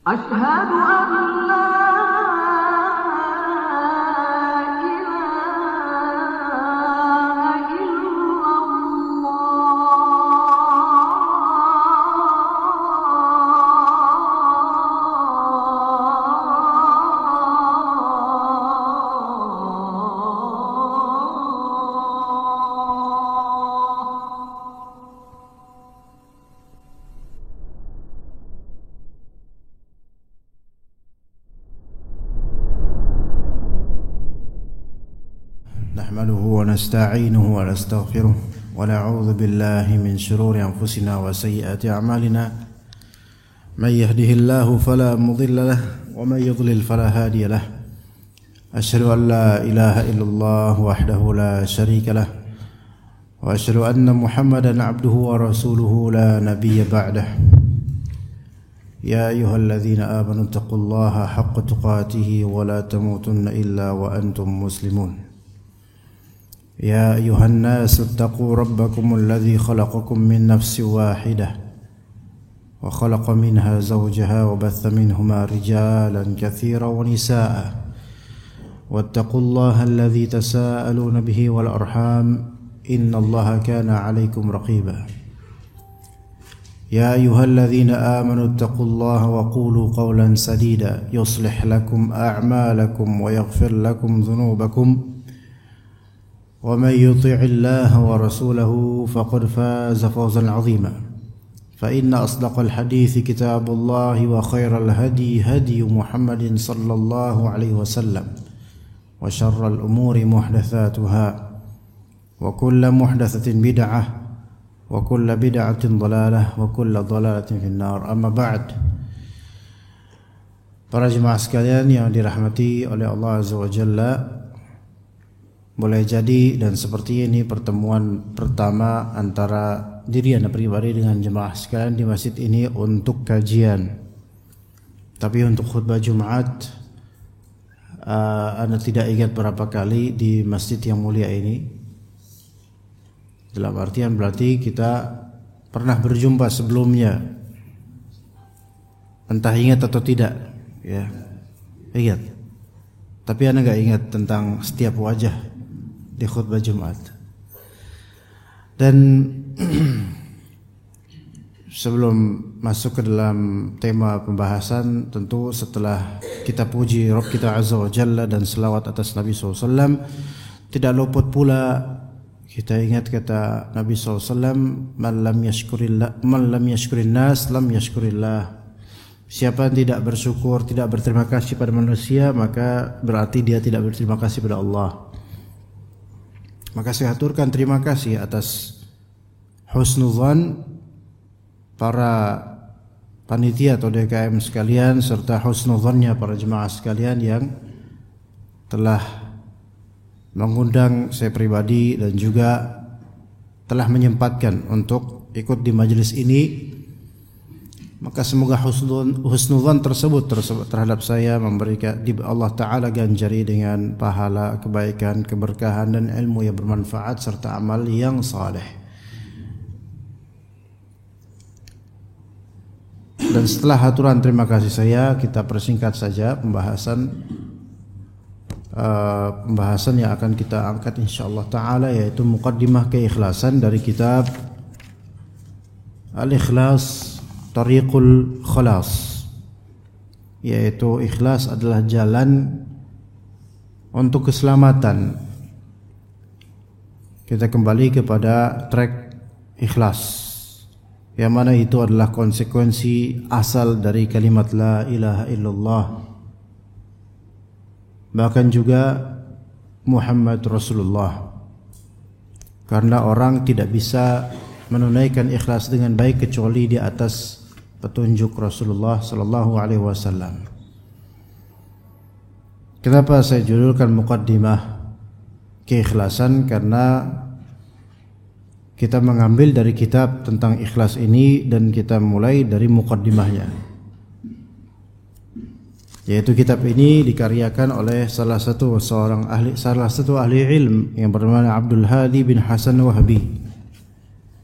أشهد أن لا إله إلا نحمده ونستعينه ونستغفره ونعوذ بالله من شرور أنفسنا وسيئات أعمالنا من يهده الله فلا مضل له ومن يضلل فلا هادي له أشهد أن لا إله إلا الله وحده لا شريك له وأشهد أن محمدا عبده ورسوله لا نبي بعده يا أيها الذين آمنوا اتقوا الله حق تقاته ولا تموتن إلا وأنتم مسلمون يا أيها الناس اتقوا ربكم الذي خلقكم من نفس واحدة وخلق منها زوجها وبث منهما رجالا كثيرا ونساء واتقوا الله الذي تساءلون به والأرحام إن الله كان عليكم رقيبا يا أيها الذين آمنوا اتقوا الله وقولوا قولا سديدا يصلح لكم أعمالكم ويغفر لكم ذنوبكم ومن يطع الله ورسوله فقد فاز فوزا عظيما فإن أصدق الحديث كتاب الله وخير الهدي هدي محمد صلى الله عليه وسلم وشر الأمور محدثاتها وكل محدثة بدعة وكل بدعة ضلالة وكل ضلالة في النار أما بعد. Para jemaah sekalian yang dirahmati oleh Allah Azza wa Jalla, boleh jadi dan seperti ini pertemuan pertama antara diri Anda pribadi dengan jemaah sekalian di masjid ini untuk kajian. Tapi untuk khutbah Jumat, Anda tidak ingat berapa kali di masjid yang mulia ini. Dalam artian berarti kita pernah berjumpa sebelumnya. Entah ingat atau tidak, ya. Ingat. Tapi Anda nggak ingat tentang setiap wajah di khutbah Jumat. Dan sebelum masuk ke dalam tema pembahasan, tentu setelah kita puji Rabb kita Azza wa Jalla dan selawat atas Nabi SAW, tidak luput pula kita ingat kata Nabi SAW, man lam yashkurin nas lam yashkurillah. Siapa yang tidak bersyukur, tidak berterima kasih pada manusia, maka berarti dia tidak berterima kasih pada Allah. Maka saya aturkan terima kasih atas husnuzan para panitia atau DKM sekalian serta husnuzannya para jemaah sekalian yang telah mengundang saya pribadi dan juga telah menyempatkan untuk ikut di majelis ini. Maka semoga husnuzan tersebut terhadap saya memberikan Allah Ta'ala ganjari dengan pahala, kebaikan, keberkahan dan ilmu yang bermanfaat serta amal yang saleh. Dan setelah aturan terima kasih saya, kita persingkat saja pembahasan yang akan kita angkat insyaallah Ta'ala, yaitu muqaddimah keikhlasan dari kitab Al-Ikhlas Tariqul Khalas, yaitu ikhlas adalah jalan untuk keselamatan. Kita kembali kepada track ikhlas, yang mana itu adalah konsekuensi asal dari kalimat la ilaha illallah, bahkan juga Muhammad Rasulullah. Karena orang tidak bisa menunaikan ikhlas dengan baik kecuali di atas petunjuk Rasulullah sallallahu alaihi wasallam. Kenapa saya judulkan muqaddimah keikhlasan? Karena kita mengambil dari kitab tentang ikhlas ini dan kita mulai dari muqaddimahnya. Yaitu kitab ini dikaryakan oleh salah satu ahli ilm yang bernama Abdul Hadi bin Hasan Wahbi.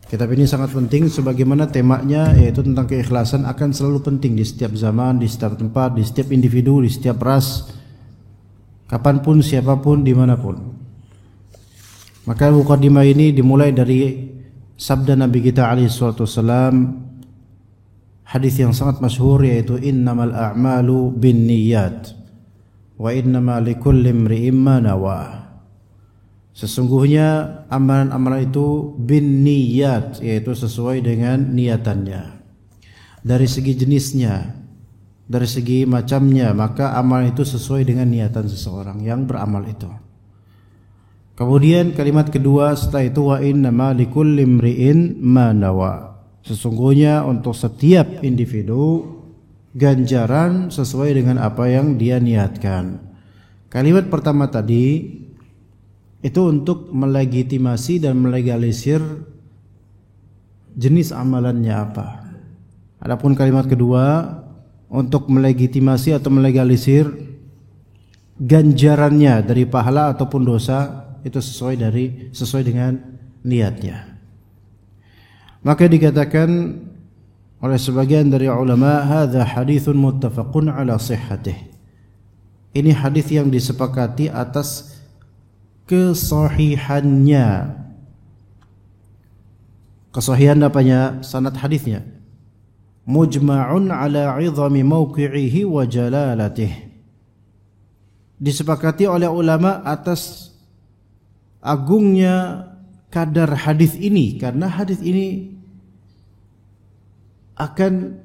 Kitab ini sangat penting sebagaimana temanya yaitu tentang keikhlasan akan selalu penting di setiap zaman, di setiap tempat, di setiap individu, di setiap ras, kapanpun, siapapun, dimanapun. Maka mukadimah ini dimulai dari sabda Nabi kita alaihi salatu wassalam, hadis yang sangat masyhur yaitu innamal a'malu binniyat wa innama likulli imri'in ma nawa. Sesungguhnya amalan-amalan itu bin niyat, yaitu sesuai dengan niatannya. Dari segi jenisnya, dari segi macamnya, maka amalan itu sesuai dengan niatan seseorang yang beramal itu. Kemudian kalimat kedua setelah itu wa innama likulli imri'in ma nawa. Sesungguhnya untuk setiap individu ganjaran sesuai dengan apa yang dia niatkan. Kalimat pertama tadi itu untuk melegitimasi dan melegalisir jenis amalannya apa. Adapun kalimat kedua untuk melegitimasi atau melegalisir ganjarannya dari pahala ataupun dosa itu sesuai dengan niatnya. Maka dikatakan oleh sebagian dari ulama hadza haditsun muttafaqun ala sihhatih. Ini hadis yang disepakati atas kesahihannya. Kesahihan apanya? Sanad hadisnya. Mujma'un ala 'idhami mawqi'ihi wa jalalatih. Disepakati oleh ulama atas agungnya kadar hadis ini, karena hadis ini akan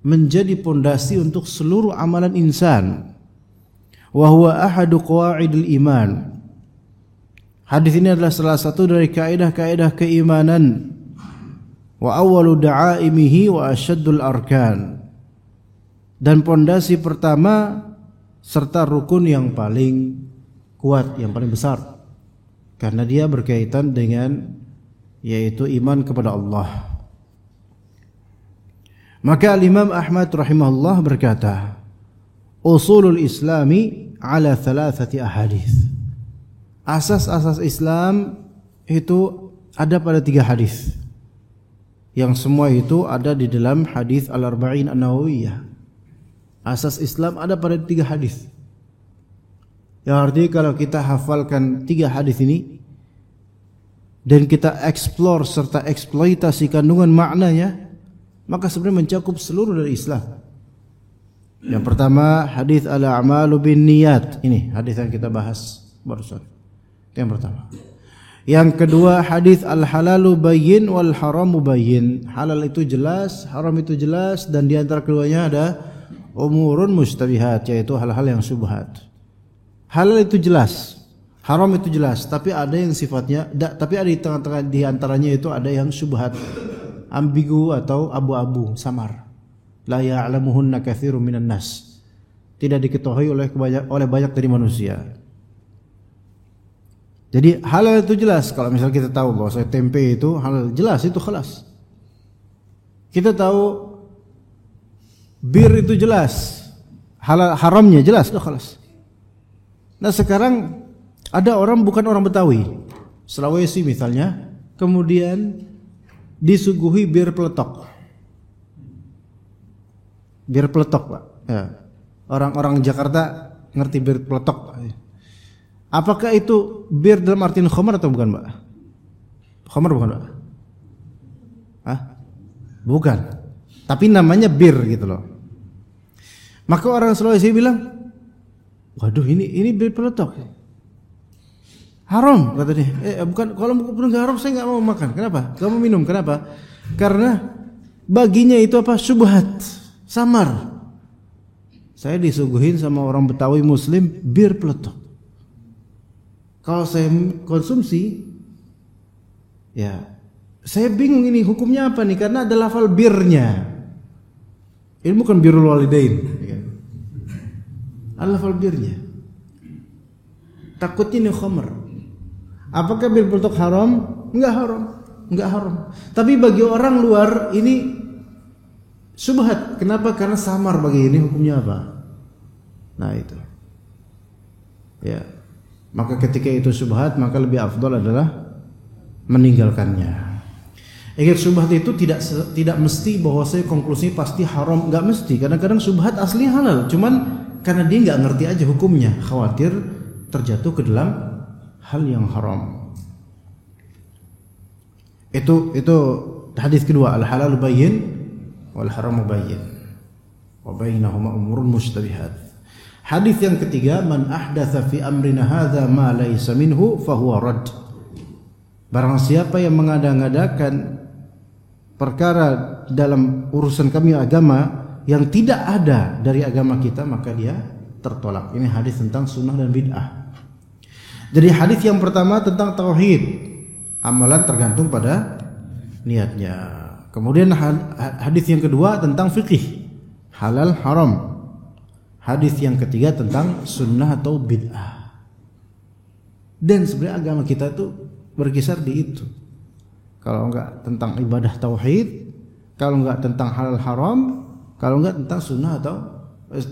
menjadi pondasi untuk seluruh amalan insan. Wa huwa ahadu qawaidil iman. Hadis ini adalah salah satu dari kaidah-kaidah keimanan. Wa awwalu da'aimihi wa asyaddul arkan. Dan pondasi pertama serta rukun yang paling kuat, yang paling besar. Karena dia berkaitan dengan yaitu iman kepada Allah. Maka Imam Ahmad rahimahullah berkata, usulul islami ala thalathati ahadits. Asas-asas Islam itu ada pada 3 hadis. Yang semua itu ada di dalam hadis Al-Arba'in An-Nawawiyah. Asas Islam ada pada 3 hadis. Yang artinya kalau kita hafalkan 3 hadis ini dan kita explore serta eksploitasi kandungan maknanya, maka sebenarnya mencakup seluruh dari Islam. Yang pertama hadis al-a'malu binniyat. Ini hadis yang kita bahas barusan. Yang pertama. Yang kedua hadis al-halalu bayyin wal haramu bayyin. Halal itu jelas, haram itu jelas, dan di antara keduanya ada umurun mustabihat, yaitu hal-hal yang syubhat. Halal itu jelas, haram itu jelas, tapi ada yang sifatnya tapi ada di tengah-tengah di antaranya itu ada yang syubhat, ambigu atau abu-abu, samar. La ya'lamuhunna katsirun minan nas. Tidak diketahui oleh banyak dari manusia. Jadi halal itu jelas. Kalau misalnya kita tahu bahwa tempe itu halal, jelas itu khalas. Kita tahu bir itu jelas, halal haramnya jelas, itu khalas. Nah sekarang ada orang bukan orang Betawi, Sulawesi misalnya, kemudian disuguhi bir peletok. Bir peletok, Pak. Ya. Orang-orang Jakarta ngerti bir peletok. Apakah itu bir dalam artian khamar atau bukan, Pak? Khamar bukan, Pak? Hah? Bukan. Tapi namanya bir gitu loh. Maka orang Sulawesi bilang, waduh ini bir peletok. Haram kata dia. Bukan, kalau bukan haram saya nggak mau makan. Kenapa? Kamu minum. Kenapa? Karena baginya itu apa? Syubhat, samar. Saya disuguhin sama orang Betawi Muslim bir peletok. Kalau saya konsumsi, ya saya bingung ini hukumnya apa nih? Karena ada lafal birnya. Ini bukan birrul walidain. Ada lafal birnya. Takutnya ini khamr. Apakah bir peletok haram? Enggak haram. Enggak haram. Tapi bagi orang luar ini syubhat. Kenapa? Karena samar bagi ini hukumnya apa? Nah itu. Ya. Maka ketika itu syubhat, maka lebih afdal adalah meninggalkannya. Ingat, syubhat itu tidak mesti bahwa saya konklusi pasti haram, nggak mesti. Kadang-kadang syubhat asli halal, cuman karena dia nggak ngerti aja hukumnya, khawatir terjatuh ke dalam hal yang haram. Itu hadis kedua, al halal bayyin wal haram bayyin wa bainahuma umurun mushtabihat. Hadis yang ketiga, man ahdatsa fi amrina hadza ma laysa minhu fahuwa rad. Barang siapa yang mengada-ngadakan perkara dalam urusan kami agama yang tidak ada dari agama kita, maka dia tertolak. Ini hadis tentang sunnah dan bid'ah. Jadi hadis yang pertama tentang tauhid, amalan tergantung pada niatnya. Kemudian hadis yang kedua tentang fikih, halal haram. Hadis yang ketiga tentang sunnah atau bid'ah. Dan sebenarnya agama kita itu berkisar di itu. Kalau enggak tentang ibadah tauhid, kalau enggak tentang halal haram, kalau enggak tentang sunnah atau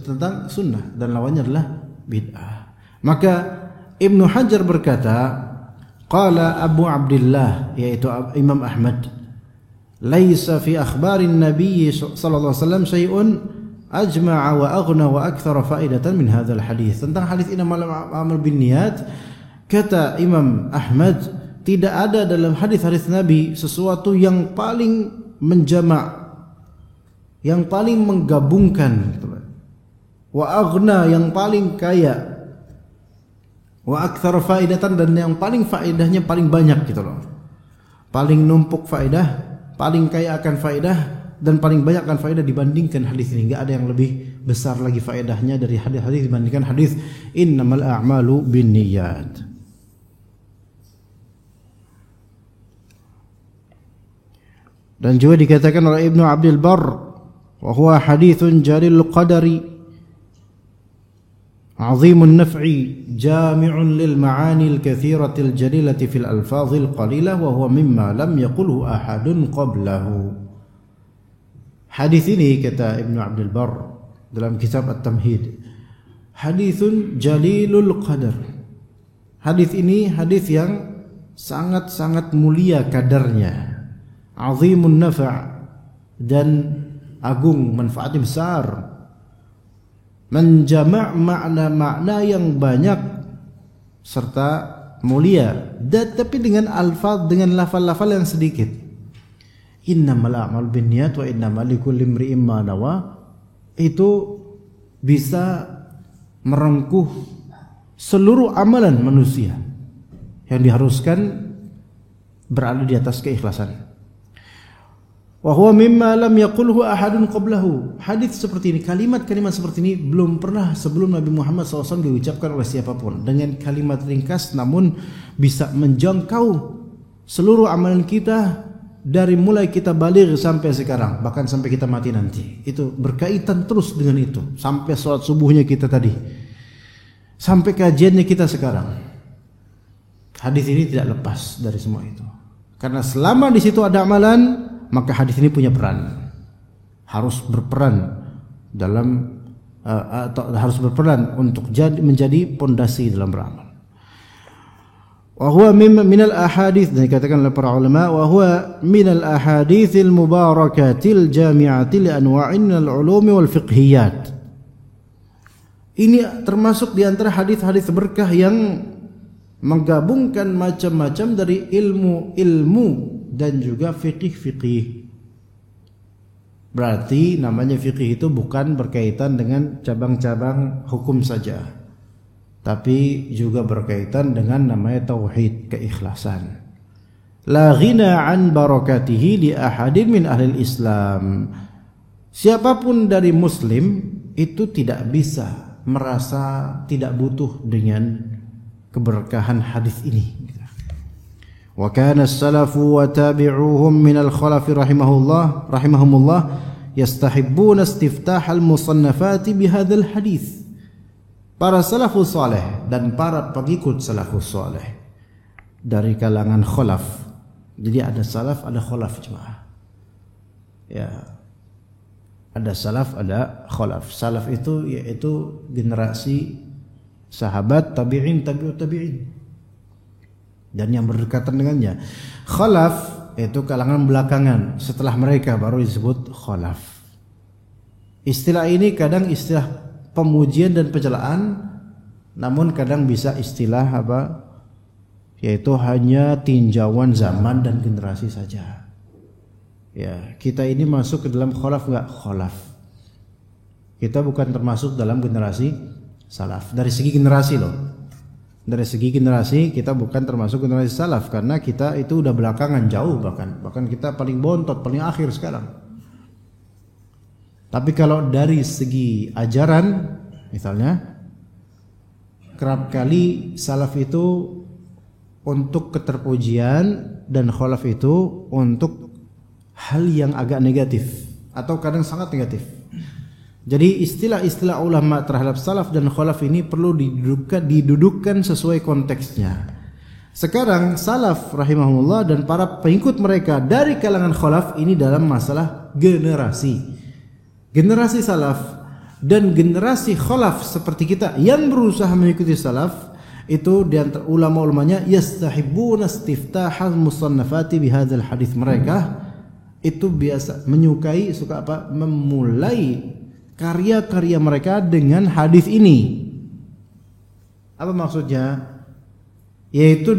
tentang sunnah, dan lawannya adalah bid'ah. Maka Ibnu Hajar berkata, qala Abu Abdullah, yaitu Imam Ahmad, laisa fi akhbarin Nabi sallallahu alaihi wasallam syai'un ajma'a wa aghna wa akthara faidatan min hadzal hadis. Tentang hadis innamal a'malu binniyat, kata Imam Ahmad, tidak ada dalam hadis-hadis Nabi sesuatu yang paling menjama', yang paling menggabungkan, wa aghna, yang paling kaya, wa akthara faidatan, dan yang paling faedahnya paling banyak gitu loh. Paling numpuk faedah, paling kaya akan faedah, dan paling banyak akan faedah dibandingkan hadis ini. Enggak ada yang lebih besar lagi faedahnya dari hadis-hadis dibandingkan hadis innamal a'malu binniyat. Dan juga dikatakan oleh Ibnu Abdul Barr, wa huwa haditsun jalilul qadari azimun naf'i jami'un lil ma'anil katsiratil jalilati fil alfazil qalilah wa huwa mimma lam yaqulhu ahadun qablahu. Hadis ini, kata Ibnu Abdul Barr dalam kitab At-Tamhid, haditsun jalilul qadar. Hadis ini hadis yang sangat-sangat mulia kadarnya, azimun nafa', dan agung, manfaatnya besar, menjama' makna-makna yang banyak serta mulia, dan tapi dengan alfaz, dengan lafal-lafal yang sedikit. Innamal a'malu binniyat wa innamal likulli imri'in ma nawa, itu bisa merengkuh seluruh amalan manusia yang diharuskan berada di atas keikhlasan. Wa huwa mimma lam yaqulhu ahadun qablahu. Hadis seperti ini, kalimat-kalimat seperti ini belum pernah sebelum Nabi Muhammad SAW diucapkan oleh siapapun. Dengan kalimat ringkas namun bisa menjangkau seluruh amalan kita dari mulai kita baligh sampai sekarang, bahkan sampai kita mati nanti. Itu berkaitan terus dengan itu, sampai sholat subuhnya kita tadi, sampai kajiannya kita sekarang. Hadis ini tidak lepas dari semua itu, karena selama di situ ada amalan, maka hadis ini punya peran, harus berperan dalam atau harus berperan untuk menjadi pondasi dalam beramal. Wa huwa minal ahadits, dan dikatakan oleh para ulama, wa huwa minal ahaditsil mubarakatil jami'ati li anwa'in minal ulumi wal fiqhiyat. Ini termasuk di antara hadis-hadis berkah yang menggabungkan macam-macam dari ilmu-ilmu dan juga fikih-fikih. Berarti namanya fikih itu bukan berkaitan dengan cabang-cabang hukum saja, tapi juga berkaitan dengan namanya tauhid, keikhlasan. La ghina an barakatihi li ahadin min ahli Islam. Siapapun dari muslim itu tidak bisa merasa tidak butuh dengan keberkahan hadis ini. Wa kana as-salafu wa tabi'uhum min al-khalaf rahimahumullah yastahibbuna istiftah al-musannafati bihadzal hadis. Para salafus saleh dan para pengikut salafus saleh dari kalangan khalaf. Jadi ada salaf, ada khalaf jemaah. Ya. Ada salaf, ada khalaf. Salaf itu yaitu generasi sahabat, tabi'in, tabi'ut tabi'in, dan yang berdekatan dengannya. Khalaf yaitu kalangan belakangan setelah mereka baru disebut khalaf. Istilah ini kadang istilah pemujian dan pencelaan, namun kadang bisa istilah yaitu hanya tinjauan zaman dan generasi saja. Ya, kita ini masuk ke dalam khalaf enggak? Khalaf. Kita bukan termasuk dalam generasi salaf. Dari segi generasi loh. Dari segi generasi kita bukan termasuk generasi salaf karena kita itu udah belakangan jauh, bahkan kita paling bontot, paling akhir sekarang. Tapi kalau dari segi ajaran misalnya, kerap kali salaf itu untuk keterpujian dan khalaf itu untuk hal yang agak negatif atau kadang sangat negatif. Jadi istilah-istilah ulama terhadap salaf dan khalaf ini perlu didudukkan sesuai konteksnya. Sekarang salaf rahimahumullah dan para pengikut mereka dari kalangan khalaf ini dalam masalah generasi. Generasi salaf dan generasi khalaf seperti kita yang berusaha mengikuti salaf itu di antara ulama-ulamanya yastahibbuna istiftahal musannafati bihadzal hadis. Mereka itu biasa menyukai memulai karya-karya mereka dengan hadis ini. Apa maksudnya? Yaitu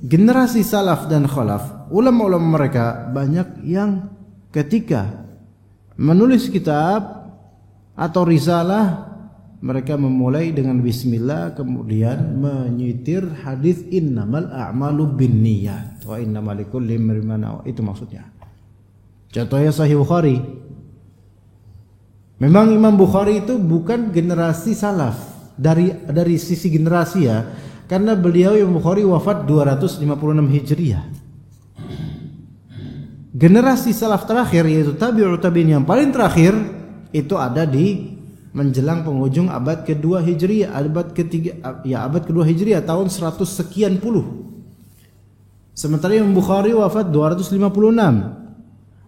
generasi salaf dan khalaf, ulama-ulama mereka banyak yang ketika menulis kitab atau risalah mereka memulai dengan bismillah, kemudian menyitir hadis innamal a'malu binniyat wa innamal likulli imrin ma nawa. Itu maksudnya. Contohnya Sahih Bukhari. Memang Imam Bukhari itu bukan generasi salaf dari sisi generasi ya, karena beliau Imam Bukhari wafat 256 Hijriah. Generasi salaf terakhir yaitu tabi'ut tabi'in yang paling terakhir itu ada di menjelang penghujung abad kedua Hijriah, abad kedua Hijriah tahun 100 sekian puluh. Sementara Imam Bukhari wafat 256.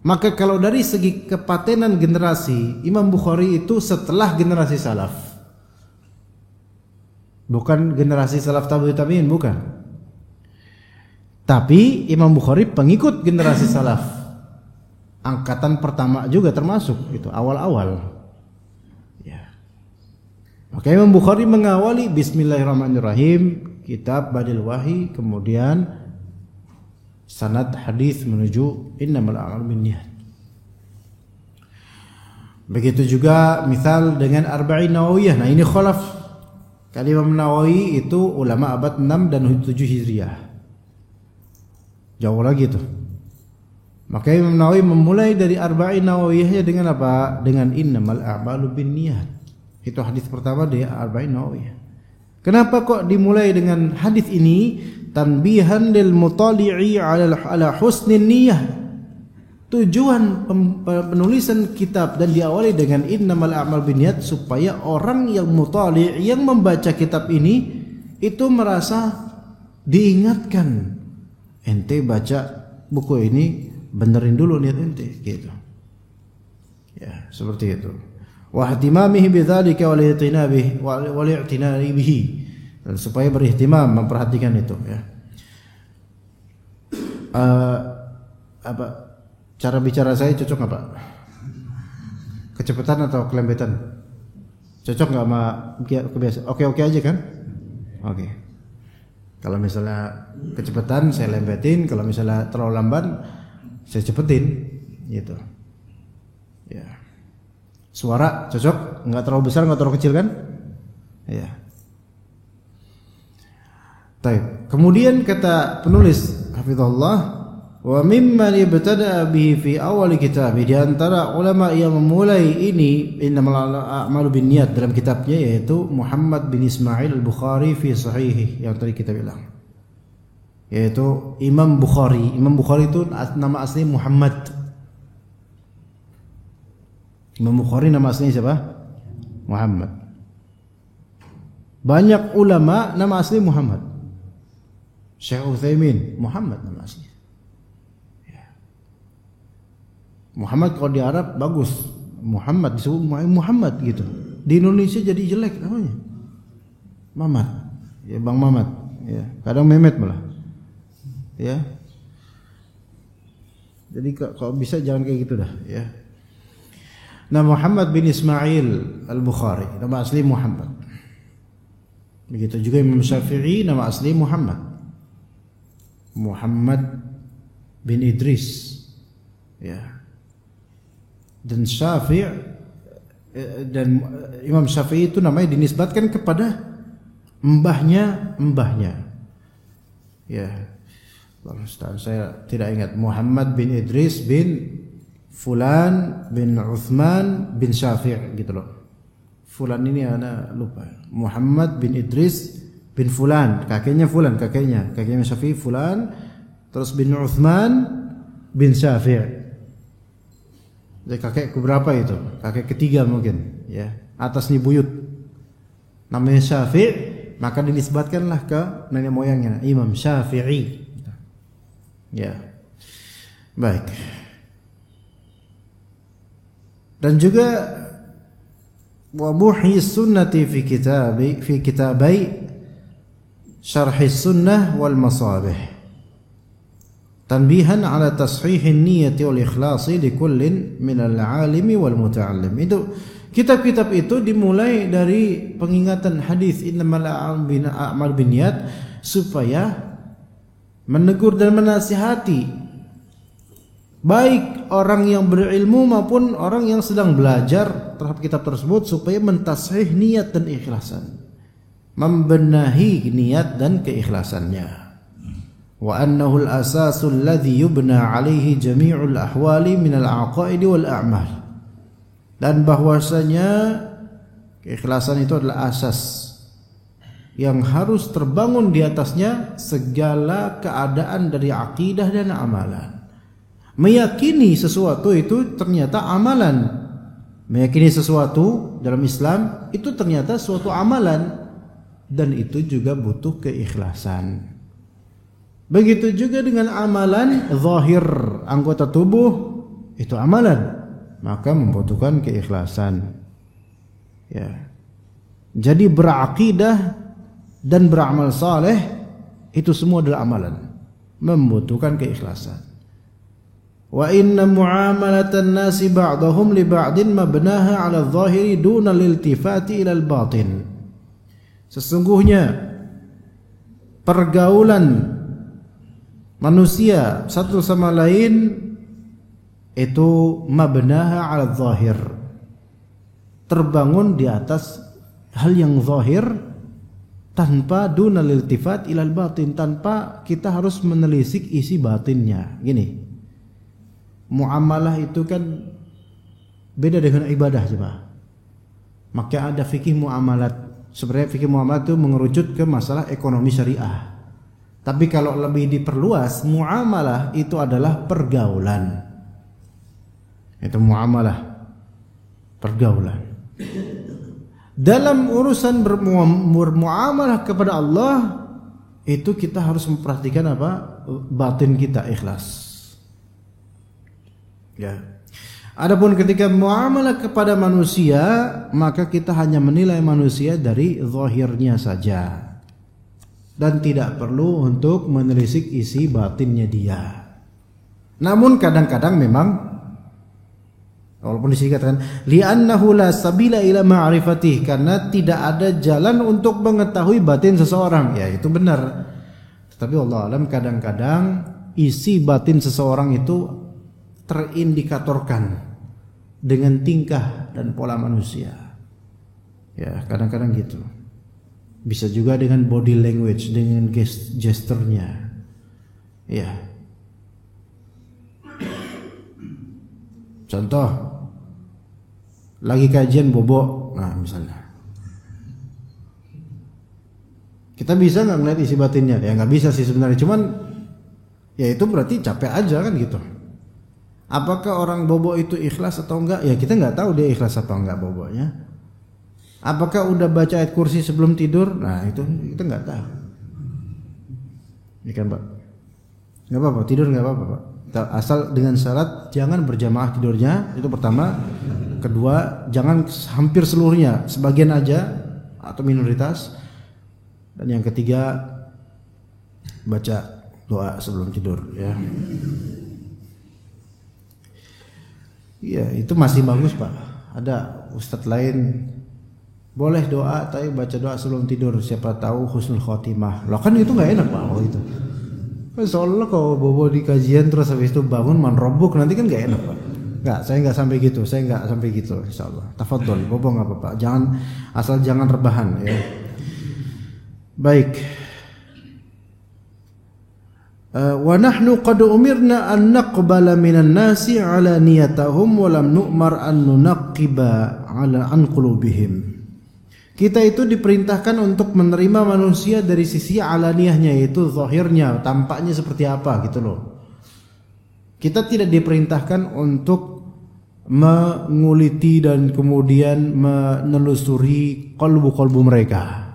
Maka kalau dari segi kepatenan generasi, Imam Bukhari itu setelah generasi salaf. Bukan generasi salaf tabi'ut tabi'in, bukan. Tapi Imam Bukhari pengikut generasi salaf. Angkatan pertama juga termasuk itu, awal-awal. Ya. Maka Imam Bukhari mengawali bismillahirrahmanirrahim, kitab Badil Wahyi, kemudian sanad hadis menuju innamal a'malu binniyat. Begitu juga misal dengan Arba'in Nawawiyah. Nah, ini khalaf. Imam Nawawi itu ulama abad 6 dan 7 Hijriah. Jauh lagi tuh. Maka Imam Nawawi memulai dari Arba'in Nawawiyahnya dengan apa? Dengan innamal a'malu binniyat. Itu hadis pertama di Arba'in Nawawiyah. Kenapa kok dimulai dengan hadis ini? Tanbihan lil mutali'i ala husnin niyyah. Tujuan penulisan kitab dan diawali dengan innamal a'mal binniyat supaya orang yang mutali' yang membaca kitab ini itu merasa diingatkan, ente baca buku ini benerin dulu niat ente, gitu. Ya, seperti itu. Wa ihtimamihi bidzalika wal i'tinani bihi. Dan supaya berihtimam memperhatikan itu ya. Cara bicara saya cocok nggak Pak? Kecepatan atau kelembetan? Cocok nggak sama kebiasaan? Oke aja kan? Oke. Kalau misalnya kecepatan saya lembetin, kalau misalnya terlalu lamban saya cepetin, gitu. Ya. Suara cocok? Nggak terlalu besar, nggak terlalu kecil kan? Ya. Kemudian kata penulis hafizallah, wa mimman ibtada'a bihi fi awal kitab, di antara ulama yang memulai ini innamal a'malu binniyat dalam kitabnya yaitu Muhammad bin Ismail al-Bukhari fi sahihi yang tadi kita bilang. Yaitu Imam Bukhari. Imam Bukhari itu nama asli Muhammad. Imam Bukhari nama aslinya siapa? Muhammad. Banyak ulama nama asli Muhammad. Syekh Utsaimin Muhammad nama aslinya. Ya. Muhammad kalau di Arab bagus, Muhammad disebut Muhammad gitu. Di Indonesia jadi jelek namanya. Mamat. Ya, Bang Mamat. Ya, kadang Mehmet malah. Ya. Jadi kalau bisa jangan kayak gitu dah ya. Nah, Muhammad bin Ismail Al-Bukhari, nama asli Muhammad. Begitu juga Imam Syafi'i, nama asli Muhammad. Muhammad bin Idris. Ya. Dan Imam Syafi'i itu namanya dinisbatkan kepada mbahnya. Ya. Saya tidak ingat. Muhammad bin Idris bin Fulan bin Uthman bin Syafi' gitu loh. Fulan ini ana lupa. Muhammad bin Idris bin Fulan, kakeknya Syafi' Fulan, terus bin Uthman bin Syafi'. Jadi kakek keberapa itu? Kakek ketiga mungkin, ya. Atas nih buyut. Namanya Syafi', maka dinisbatkanlah ke nenek moyangnya Imam Syafi'i. Ya. Baik. Dan juga wa muhyi sunnati fi kitabai syarhi sunnah wal masabih tanbihan ala tashihin niyyati wal ikhlasi li kullin minal alimi wal muta'allim. Itu kitab-kitab itu dimulai dari pengingatan hadis innamal a'mal binniyat supaya menegur dan menasihati baik orang yang berilmu maupun orang yang sedang belajar terhadap kitab tersebut supaya mentashih niat dan ikhlasan, membenahi niat dan keikhlasannya. Wa annahu al-asasul ladzi yubna alaihi jami'ul ahwali minal aqaid wal a'mal. Dan bahwasanya keikhlasan itu adalah asas yang harus terbangun di atasnya segala keadaan dari akidah dan amalan. Meyakini sesuatu itu ternyata amalan. Meyakini sesuatu dalam Islam itu ternyata suatu amalan, dan itu juga butuh keikhlasan. Begitu juga dengan amalan zahir, anggota tubuh itu amalan, maka membutuhkan keikhlasan. Ya. Jadi berakidah dan beramal saleh itu semua adalah amalan, membutuhkan keikhlasan. Wa inna muamalatan nasi ba'dahum li ba'din mabnaha 'ala adh-dhahiri duna al-iltifati ila al-batin. Sesungguhnya pergaulan manusia satu sama lain itu mabnaha 'ala adh-dhahir, terbangun di atas hal yang zahir tanpa duna al-iltifat ila al-batin, tanpa kita harus menelisik isi batinnya. Gini, muamalah itu kan beda dengan ibadah, coba. Maka ada fikih muamalat. Sebenarnya fikih muamalat itu mengerucut ke masalah ekonomi syariah. Tapi kalau lebih diperluas, muamalah itu adalah pergaulan. Itu muamalah, pergaulan. Dalam urusan bermuamalah kepada Allah, itu kita harus memperhatikan apa? Batin kita ikhlas. Ya. Adapun ketika muamalah kepada manusia, maka kita hanya menilai manusia dari zahirnya saja dan tidak perlu untuk menelisik isi batinnya dia. Namun kadang-kadang memang, walaupun dikatakan li'annahu la sabila ila ma'rifatih, karena tidak ada jalan untuk mengetahui batin seseorang, ya itu benar. Tetapi Allah alam kadang-kadang isi batin seseorang itu terindikatorkan dengan tingkah dan pola manusia. Ya, kadang-kadang gitu. Bisa juga dengan body language, dengan gesturnya. Ya. Contoh, lagi kajian bobok, nah misalnya. Kita bisa nggak ngeliat isi batinnya? Ya nggak bisa sih sebenarnya. Cuman, ya itu berarti capek aja kan gitu. Apakah orang bobo itu ikhlas atau enggak? Ya kita nggak tahu dia ikhlas apa enggak boboknya. Apakah udah baca ayat kursi sebelum tidur? Nah itu kita nggak tahu. Ini kan Pak, nggak apa-apa tidur nggak apa-apa Pak. Asal dengan syarat jangan berjamaah tidurnya, itu pertama. Kedua, jangan hampir seluruhnya, sebagian aja atau minoritas. Dan yang ketiga, baca doa sebelum tidur ya. Iya, itu masih bagus Pak. Ada ustadz lain boleh doa tapi baca doa sebelum tidur, siapa tahu husnul khotimah. Loh kan itu nggak enak Pak kalau itu. Soalnya kalau bobo di kajian terus habis itu bangun manrobuk nanti kan nggak enak Pak. Nggak, saya nggak sampai gitu, insyaallah. Tafadhol, bobo nggak apa-apa. Asal jangan rebahan ya. Baik. Wa nahnu qad umirna an naqbala minan nasi ala niyatahum wa lam nu'mar an nunaqqiba ala an qulubihim. Kita itu diperintahkan untuk menerima manusia dari sisi alaniyahnya, yaitu zahirnya, tampaknya seperti apa gitu loh. Kita tidak diperintahkan untuk menguliti dan kemudian menelusuri qalbu mereka.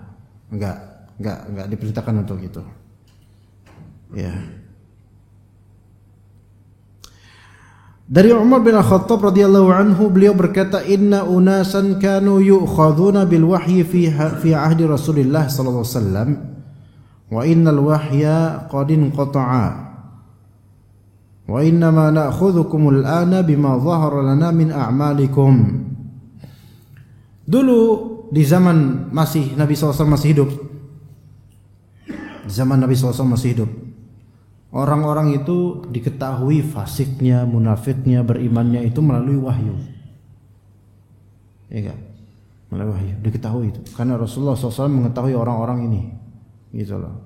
Enggak diperintahkan untuk itu. Ya. Dari Umar bin Khattab radhiyallahu anhu, beliau berkata, inna unasan kanu yu'khaduna bil wahyi fi ahdi Rasulillah sallallahu alaihi wasallam wa innal wahya qad inqata'a wa inna ma na'khudhukum al-ana bima dhahara lana min a'malikum. Dulu di zaman masih Nabi SAW masih hidup, di zaman Nabi SAW masih hidup, orang-orang itu diketahui fasiknya, munafiknya, berimannya itu melalui wahyu. Ya kan? Melalui wahyu diketahui itu. Karena Rasulullah SAW mengetahui orang-orang ini. Gitu loh.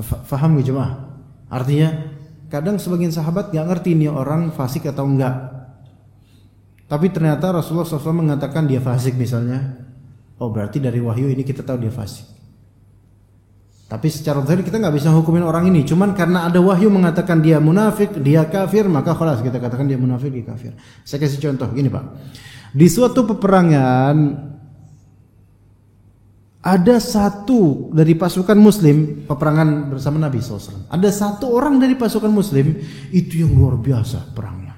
Faham gak jemaah? Artinya kadang sebagian sahabat gak ngerti ini orang fasik atau enggak. Tapi ternyata Rasulullah SAW mengatakan dia fasik misalnya. Oh berarti dari wahyu ini kita tahu dia fasik. Tapi secara zahir kita nggak bisa hukumin orang ini. Cuman karena ada wahyu mengatakan dia munafik, dia kafir, maka khalas kita katakan dia munafik, dia kafir. Saya kasih contoh gini Pak. Di suatu peperangan ada satu dari pasukan Muslim, peperangan bersama Nabi SAW. Ada satu orang dari pasukan Muslim itu yang luar biasa perangnya.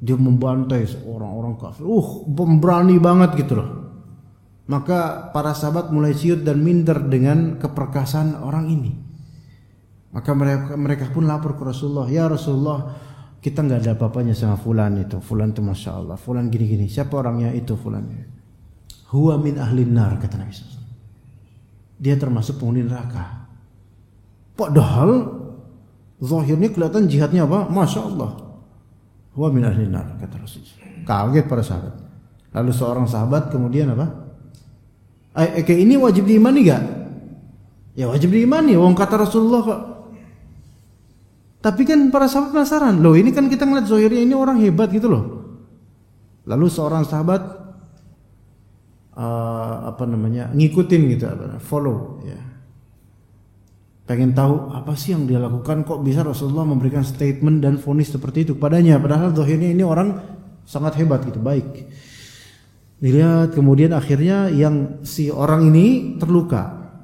Dia membantai orang-orang kafir. Pemberani banget gitu loh. Maka para sahabat mulai ciut dan minder dengan keperkasaan orang ini. Maka mereka pun lapor ke Rasulullah, ya Rasulullah, kita nggak ada apa-apanya sama fulan itu. Fulan itu masya Allah, fulan gini-gini. Siapa orangnya itu fulan? Huwa min ahlin nar, kata Nabi SAW. Dia termasuk penghuni neraka. Padahal zahirnya kelihatan jihadnya apa? Masya Allah. Huwa min ahlin nar, kata Rasulullah. Kaget para sahabat. Lalu seorang sahabat kemudian apa? Kayak ini wajib diimani gak? Ya wajib diimani, wong kata Rasulullah kok. Tapi kan para sahabat penasaran, loh ini kan kita ngeliat zahirnya ini orang hebat gitu loh. Lalu seorang sahabat ngikutin gitu, follow ya. Pengen tahu apa sih yang dia lakukan, kok bisa Rasulullah memberikan statement dan vonis seperti itu kepadanya, padahal zahirnya ini orang sangat hebat gitu, baik. Dilihat kemudian akhirnya yang si orang ini terluka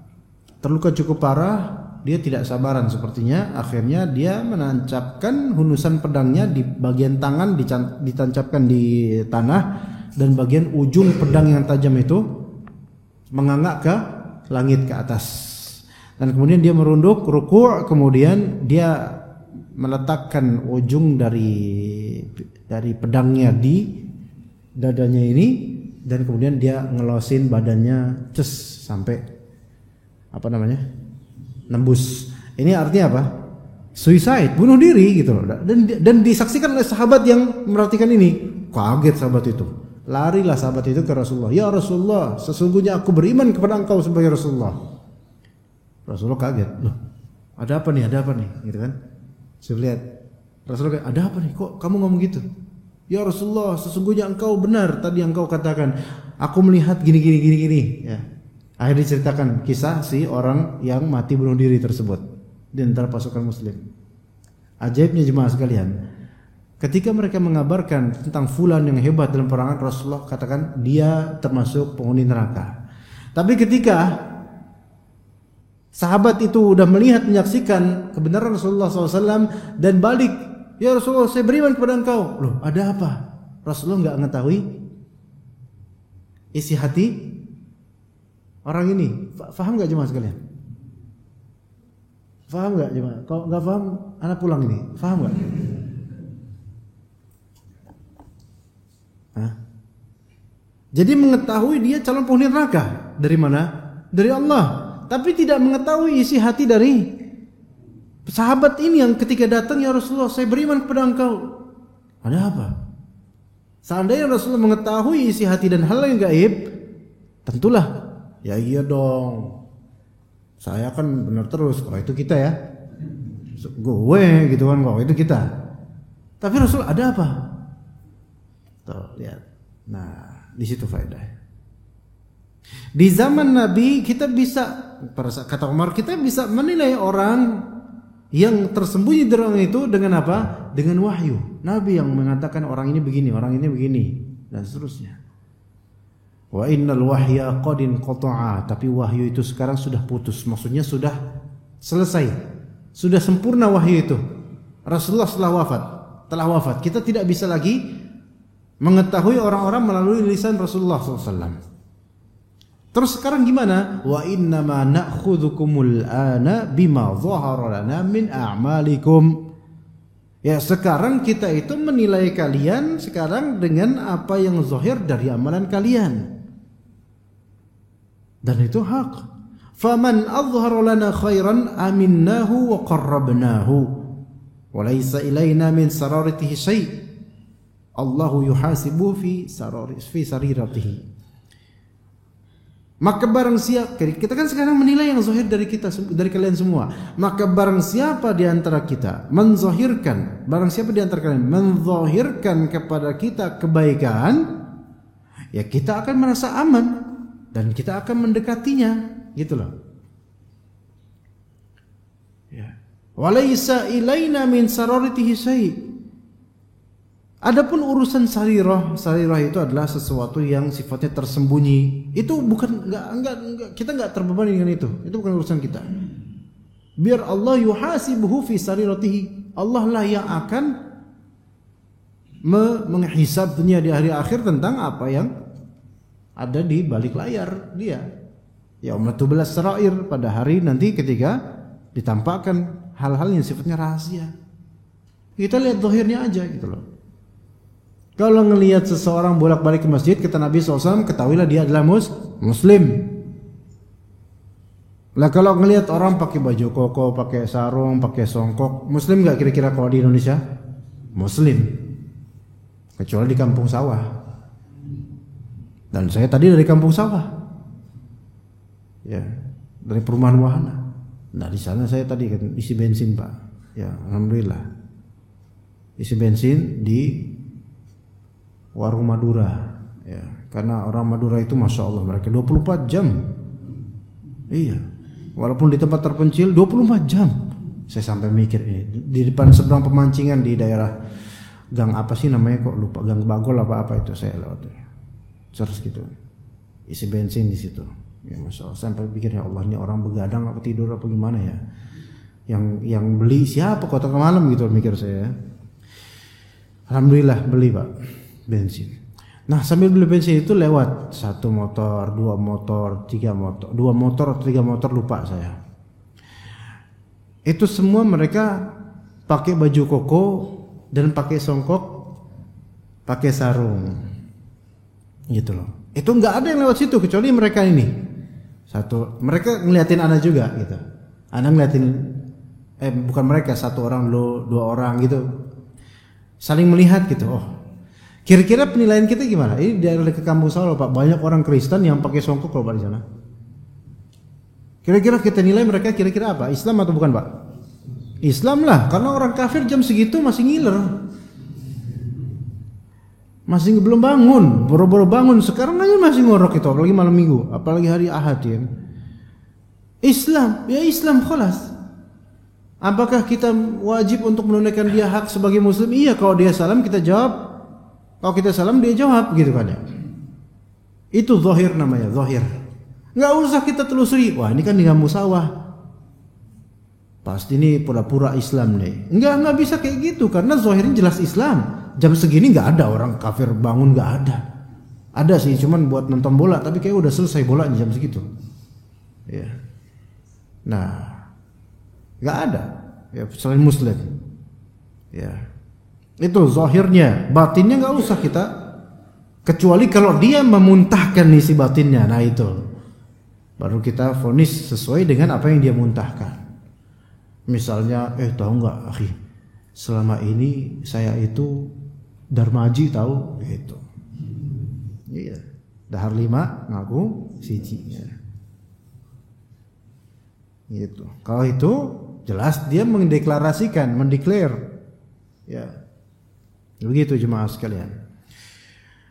cukup parah, dia tidak sabaran sepertinya, akhirnya dia menancapkan hunusan pedangnya di bagian tangan, ditancapkan di tanah, dan bagian ujung pedang yang tajam itu mengangkat ke langit ke atas, dan kemudian dia merunduk ruku', kemudian dia meletakkan ujung dari pedangnya di dadanya ini, dan kemudian dia ngelosin badannya sampai nembus. Ini artinya apa? Suicide, bunuh diri gitu loh. Dan disaksikan oleh sahabat yang merhatikan ini. Kaget sahabat itu. Larilah sahabat itu ke Rasulullah. Ya Rasulullah, sesungguhnya aku beriman kepada engkau sebagai Rasulullah. Rasulullah kaget. Loh, ada apa nih? Gitu kan? Saya lihat Rasulullah kaget, ada apa nih? Kok kamu ngomong gitu? Ya Rasulullah, sesungguhnya engkau benar tadi yang engkau katakan. Aku melihat gini. Ya. Akhirnya diceritakan kisah si orang yang mati bunuh diri tersebut di antara pasukan Muslim. Ajaibnya jemaah sekalian, ketika mereka mengabarkan tentang fulan yang hebat dalam perangan, Rasulullah katakan dia termasuk penghuni neraka. Tapi ketika sahabat itu udah melihat, menyaksikan kebenaran Rasulullah SAW dan balik, ya Rasulullah, saya beriman kepada engkau. Loh, ada apa? Rasulullah nggak mengetahui isi hati orang ini. Faham nggak jemaah sekalian? Faham nggak jemaah? Kalau nggak faham, anak pulang ini. Faham nggak? Hah? Jadi mengetahui dia calon penghuni neraka dari mana? Dari Allah. Tapi tidak mengetahui isi hati dari sahabat ini yang ketika datang, ya Rasulullah, saya beriman kepada engkau. Ada apa? Seandainya Rasulullah mengetahui isi hati dan hal yang gaib, tentulah, ya iya dong. Saya kan benar terus, kalau itu kita ya. Gue gitu kan, kalau itu kita. Tapi Rasul ada apa? Tuh, lihat. Nah, di situ faedah. Di zaman Nabi kita bisa, kata Umar, kita bisa menilai orang yang tersembunyi di orang itu dengan apa? Dengan wahyu. Nabi yang mengatakan orang ini begini, orang ini begini, dan seterusnya. Wa innal wahya qad inqata'a, tapi wahyu itu sekarang sudah putus, maksudnya sudah selesai, sudah sempurna wahyu itu. Rasulullah telah wafat. Kita tidak bisa lagi mengetahui orang-orang melalui lisan Rasulullah SAW. Terus sekarang gimana? Wa innama na'khudhukumul ana bima dhahara lana min a'malikum. Ya, sekarang kita itu menilai kalian sekarang dengan apa yang zahir dari amalan kalian. Dan itu hak. Faman adhhara lana khairan aminnahu wa qarrabnahu. Wa laysa ilaina min sararatihi syai'. Allahu yuhasibu fi sariratihi. Maka barang siapa, kita kan sekarang menilai yang zahir dari kita, dari kalian semua. Maka barang siapa di antara kita menzahirkan, barang siapa di antara kalian menzahirkan kepada kita kebaikan, ya kita akan merasa aman dan kita akan mendekatinya, gitu loh. Ya. Walaysa ilaina min sararatihi syai'. Adapun urusan sarirah itu adalah sesuatu yang sifatnya tersembunyi. Itu bukan enggak kita enggak terbebani dengan itu. Itu bukan urusan kita. Biar Allah yuhasibuhu fi sariratihi. Allah lah yang akan menghisabnya di hari akhir tentang apa yang ada di balik layar dia. Yaumatu bilas sarair, pada hari nanti ketika ditampakkan hal-hal yang sifatnya rahasia. Kita lihat zahirnya aja gitu loh. Kalau ngelihat seseorang bolak-balik ke masjid, kata Nabi SAW, ketahuilah dia adalah muslim. Lah kalau ngelihat orang pakai baju koko, pakai sarung, pakai songkok, muslim nggak kira-kira kalau di Indonesia? Muslim. Kecuali di kampung sawah. Dan saya tadi dari kampung sawah. Ya, dari perumahan wahana. Nah, di sana saya tadi kan isi bensin, Pak. Ya, alhamdulillah. Isi bensin di warung Madura, ya, karena orang Madura itu masya Allah mereka 24 jam, iya, walaupun di tempat terpencil 24 jam. Saya sampai mikir ini di depan seberang pemancingan di daerah gang apa sih namanya, kok lupa, gang Bagol apa itu saya lewat, terus gitu, isi bensin di situ, ya masya Allah. Sampai pikir ya Allah, ini orang begadang apa tidur apa gimana ya, yang beli siapa kota ke malam gitu mikir saya. Alhamdulillah beli, Pak, bensin. Nah, sambil beli bensin itu lewat 1 motor, 2 motor, 3 motor, 2 motor atau 3 motor lupa saya. Itu semua mereka pakai baju koko dan pakai songkok, pakai sarung, gitu loh. Itu nggak ada yang lewat situ kecuali mereka ini. Mereka ngeliatin Anda juga gitu. Anda ngeliatin, bukan mereka, 1 orang dulu, 2 orang gitu, saling melihat gitu. Oh. Kira-kira penilaian kita gimana? Ini dari ke kampung sawah, Pak, banyak orang Kristen yang pakai songkok kalau Pak di sana. Kira-kira kita nilai mereka kira-kira apa? Islam atau bukan, Pak? Islam lah, karena orang kafir jam segitu masih ngiler. Masih belum bangun, boro-boro bangun. Sekarang aja masih ngorok itu, apalagi malam Minggu, apalagi hari Ahad ya. Islam, ya Islam khalas. Apakah kita wajib untuk menunaikan dia hak sebagai muslim? Iya, kalau dia salam kita jawab. Kalau kita salam dia jawab gitu kan ya. Itu zahir namanya, zahir. Enggak usah kita telusuri. Wah, ini kan di kampung sawah. Pasti ini pura-pura Islam nih. Enggak bisa kayak gitu karena zahirnya jelas Islam. Jam segini enggak ada orang kafir bangun, enggak ada. Ada sih cuman buat nonton bola, tapi kayak udah selesai bola jam segitu. Ya. Nah, enggak ada. Ya, selain muslim. Ya. Itu zahirnya, batinnya nggak usah kita Kecuali kalau dia memuntahkan isi batinnya, nah itu baru kita vonis sesuai dengan apa yang dia muntahkan. Misalnya, tahu nggak, akhi, selama ini saya itu darmaji, tahu? Gitu. Iya. Dahar 5 ngaku siji. Ya. Gitu. Kalau itu jelas dia mendeklarasikan, mendeklar. Ya. Begitu jemaah sekalian.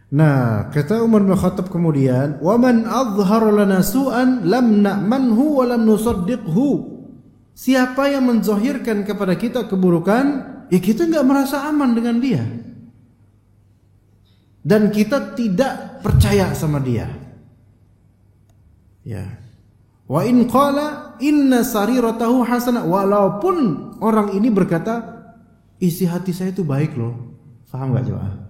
Nah, kata Umar bin Khattab kemudian, "Wa man adhhara lana su'an lam na'manhu wa lam nusaddiqhu." Siapa yang menzahirkan kepada kita keburukan, ya kita enggak merasa aman dengan dia. Dan kita tidak percaya sama dia. Ya. Wa in qala inna sariratahu hasanah, walaupun orang ini berkata isi hati saya itu baik loh. Paham enggak jemaah?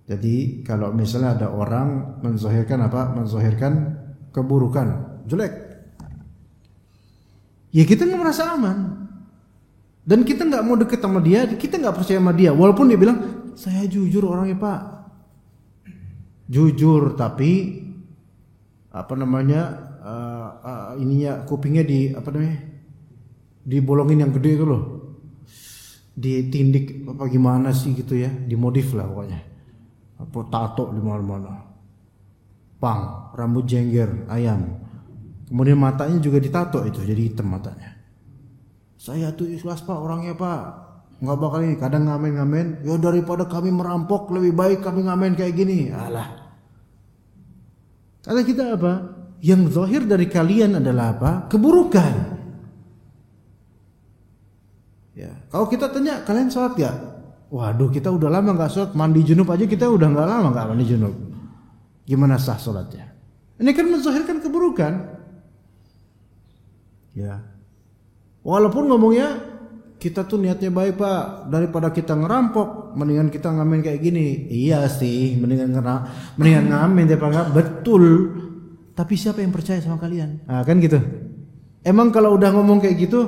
Jadi kalau misalnya ada orang menzahirkan apa? Menzahirkan keburukan, jelek. Ya kita nggak merasa aman. Dan kita nggak mau deket sama dia, kita nggak percaya sama dia. Walaupun dia bilang, saya jujur orangnya pak. Jujur tapi apa namanya ininya kupingnya dibolongin yang gede itu loh. Ditindik apa gimana sih gitu ya, dimodif lah pokoknya. Apa tato di mana-mana, pang, rambut jengger ayam, kemudian matanya juga ditato itu jadi hitam matanya. Saya tuh ikhlas pak orangnya pak, nggak bakal ini. Kadang ngamen, ya daripada kami merampok lebih baik kami ngamen kayak gini. Alah, kata kita apa? Yang zahir dari kalian adalah apa? Keburukan. Ya, kalau kita tanya kalian sholat gak? Waduh, kita udah lama nggak sholat, mandi junub aja kita udah nggak lama nggak mandi junub. Gimana sah sholatnya? Ini kan menzahirkan keburukan. Ya, walaupun ngomongnya kita tuh niatnya baik pak, daripada kita ngerampok, mendingan kita ngamen kayak gini. Iya sih, mendingan ngamen daripada betul. Tapi siapa yang percaya sama kalian? Nah, kan gitu. Emang kalau udah ngomong kayak gitu,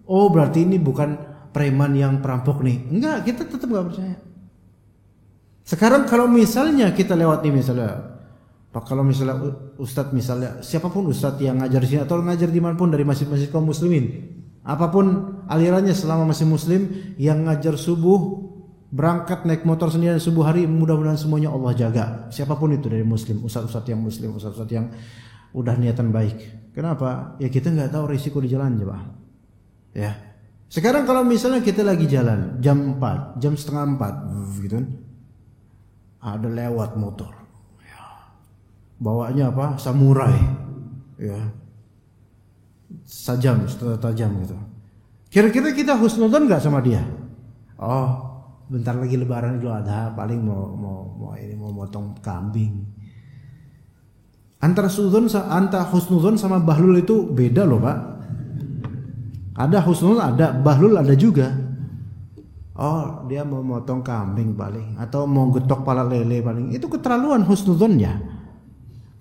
oh berarti ini bukan preman yang perampok nih. Enggak, kita tetap enggak percaya. Sekarang kalau misalnya kita lewat nih misalnya, Pak, kalau misalnya ustadz misalnya, siapapun ustadz yang ngajar di sini atau ngajar dimanapun dari masjid-masjid kaum muslimin, apapun alirannya selama masih muslim, yang ngajar subuh, berangkat naik motor sendirian subuh hari, mudah-mudahan semuanya Allah jaga. Siapapun itu dari muslim, ustadz-ustadz yang muslim, ustadz-ustadz yang udah niatan baik. Kenapa? Ya kita nggak tahu risiko di jalan, Pak. Ya. Sekarang kalau misalnya kita lagi jalan jam 4, jam setengah 4 gitu kan, ada lewat motor ya. Bawanya apa? Samurai ya, tajam gitu. Kira-kira kita husnudzon gak sama dia? Oh, bentar lagi lebaran Idul Adha, paling mau motong kambing. Antara husnudzon sama bahlul itu beda loh pak. Ada husnul, ada bahlul, ada juga. Oh, dia mau motong kambing paling, atau mau getok pala lele paling. Itu keterlaluan husnudzonnya.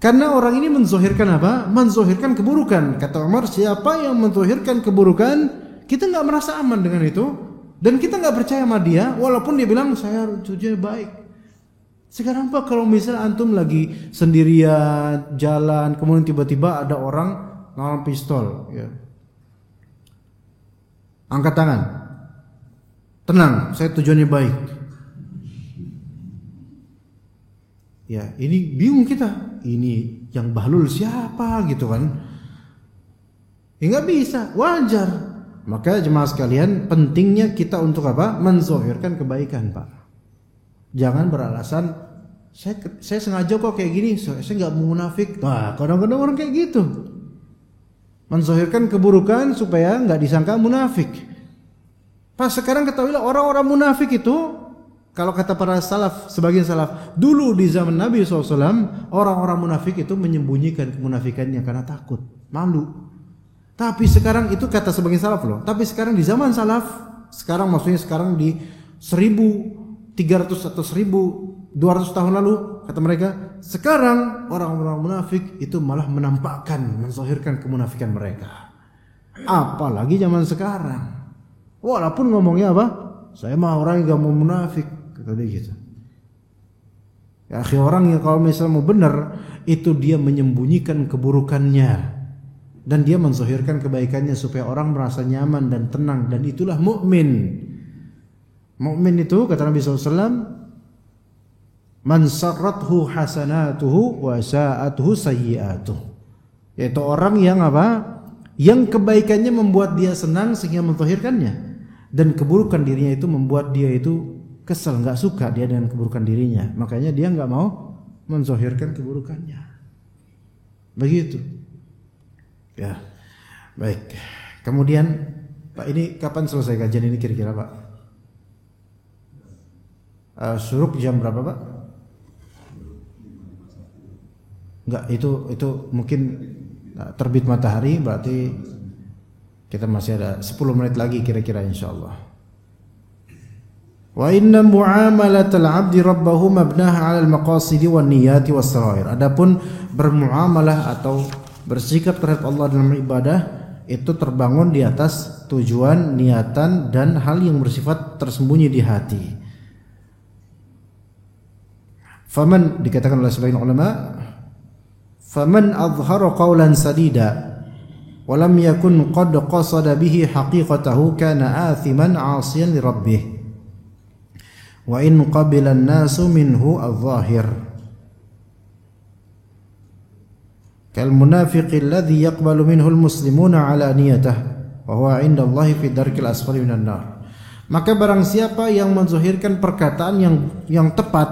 Karena orang ini menzahirkan apa? Menzahirkan keburukan. Kata Umar, siapa yang menzahirkan keburukan, kita nggak merasa aman dengan itu, dan kita nggak percaya sama dia, walaupun dia bilang saya jujur baik. Sekarang pak, kalau misalnya antum lagi sendirian jalan, kemudian tiba-tiba ada orang nawan pistol, ya. Angkat tangan. Tenang, saya tujuannya baik. Ya, ini bingung kita. Ini yang bahlul siapa gitu kan? Ya nggak bisa, wajar. Maka jemaah sekalian, pentingnya kita untuk apa? Menzahirkan kebaikan, Pak. Jangan beralasan saya sengaja kok kayak gini, saya nggak mau munafik. Wah, kadang-kadang orang kayak gitu. Menzahirkan keburukan supaya nggak disangka munafik. Pas sekarang ketahuilah orang-orang munafik itu, kalau kata para salaf, sebagian salaf, dulu di zaman Nabi SAW, orang-orang munafik itu menyembunyikan kemunafikannya karena takut, malu. Tapi sekarang itu kata sebagian salaf loh. Tapi sekarang di zaman salaf, sekarang maksudnya sekarang di 1300 atau 1200 tahun lalu, kata mereka, sekarang orang-orang munafik itu malah menampakkan, menzahirkan kemunafikan mereka. Apalagi zaman sekarang. Walaupun ngomongnya apa? Saya mah orang yang gak mau munafik, kata dia gitu. Ya, akhi, orang yang kalau misalnya mau benar itu dia menyembunyikan keburukannya dan dia menzahirkan kebaikannya supaya orang merasa nyaman dan tenang, dan itulah mukmin. Mukmin itu kata Nabi SAW, man sarrathu hasanatuhu wa sa'atuhu sayyi'atuh, yaitu orang yang apa? Yang kebaikannya membuat dia senang sehingga menzahirkannya, dan keburukan dirinya itu membuat dia itu kesel, enggak suka dia dengan keburukan dirinya, makanya dia enggak mau menzahirkan keburukannya. Begitu. Ya. Baik. Kemudian Pak, ini kapan selesai kajian ini kira-kira, Pak? Syuruk jam berapa, Pak? Enggak, itu mungkin terbit matahari, berarti kita masih ada 10 menit lagi kira-kira insyaallah. Wa inna muamalatal 'abdi rabbahu mabnaha 'alal maqasidi wan niyati was sarair. Adapun bermuamalah atau bersikap terhadap Allah dalam ibadah itu terbangun di atas tujuan, niatan, dan hal yang bersifat tersembunyi di hati. Faman, dikatakan oleh sebagian ulama, faman azhara qawlan sadida wa lam yakun qad qasada bihi haqiqatahu kana athiman 'asiyan li rabbih wa in qabila an-nasu minhu adh-dhahir kal munafiqi alladhi yaqbalu minhu al-muslimuna 'ala niyatihi wa huwa 'inda Allah fi darkil asfali minan nar. Maka barang siapa yang menzahirkan perkataan yang tepat